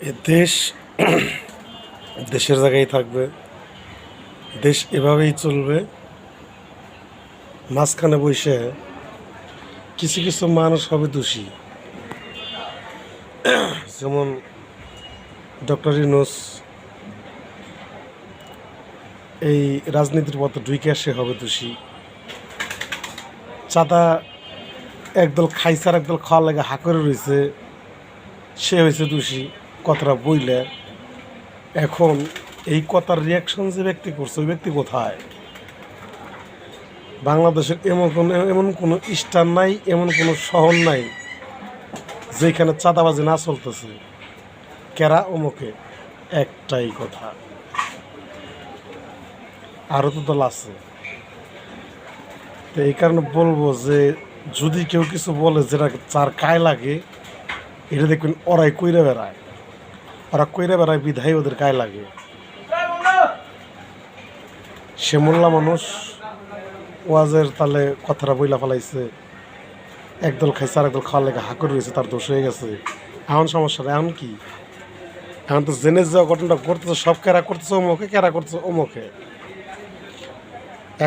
এ দেশ দেশের জায়গায় থাকবে, দেশ এভাবেই চলবে। মাঝখানে বসে কিছু কিছু মানুষ হবে দোষী, যেমন ডক্টর ইউনূস এই রাজনীতির পথে ঢুকে সে হবে দোষী। চাঁদা একদল খাইছে আর একদল খাওয়ার লাগে হা করে রয়েছে, সে হয়েছে দোষী কথাটা বইলে। এখন এই কথার রিয়াকশন যে ব্যক্তি করছে ওই ব্যক্তি কোথায়? বাংলাদেশের এমন কোনো স্টার নাই, এমন কোনো শহর নাই যেখানে চাঁদাবাজি না চলতেছে। কেরা অমুকে, একটাই কথা। আরও তো দল আছে। তো এই কারণে বলবো যে যদি কেউ কিছু বলে যেটা যার গায়ে লাগে, এটা দেখবেন ওরাই কইরে বেড়ায়। ওরা কইরে বেড়ায় বিধায় ওদের গায়ে লাগে। সে মোল্লা মানুষ, ওয়াজের তালে কথাটা বইলা ফেলাইছে, একদল খাইছে আর একদল খাওয়ার লেগে হাঁকুর রয়েছে, তার দোষ হয়ে গেছে। এখন সমস্যাটা এখন কি? এখন তো জেনে যাওয়া ঘটনাটা করতেছে, সব কেরা করতেছে অমুকে, কেরা করতেছে অমুকে।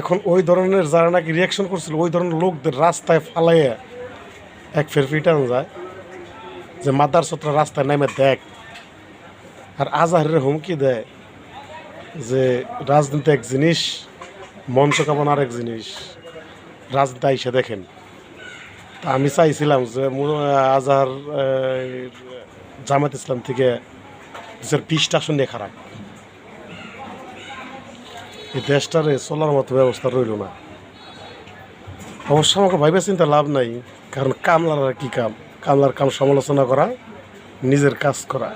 এখন ওই ধরনের যারা নাকি রিয়াকশন করছিল ওই ধরনের লোকদের রাস্তায় ফালাইয়া এক ফের পিটানো যায় যে মাদার সত্রা রাস্তায় নেমে দেখ। আর আজাহের হুমকি দেয় যে রাজনীতি এক জিনিস, মঞ্চ কামন আর এক জিনিস, রাজনীতি আইসে দেখেন। তা আমি চাইছিলাম যে আজহার জামাত ইসলাম থেকে 20টা আসন নিয়ে খারাপ, এই দেশটারে চলার মতো ব্যবস্থা রইল না। অবশ্য আমাকে ভাইবে চিন্তা লাভ নাই, কারণ কামলার আর কি কাম? কামলার কাম সমালোচনা করা, নিজের কাজ করা।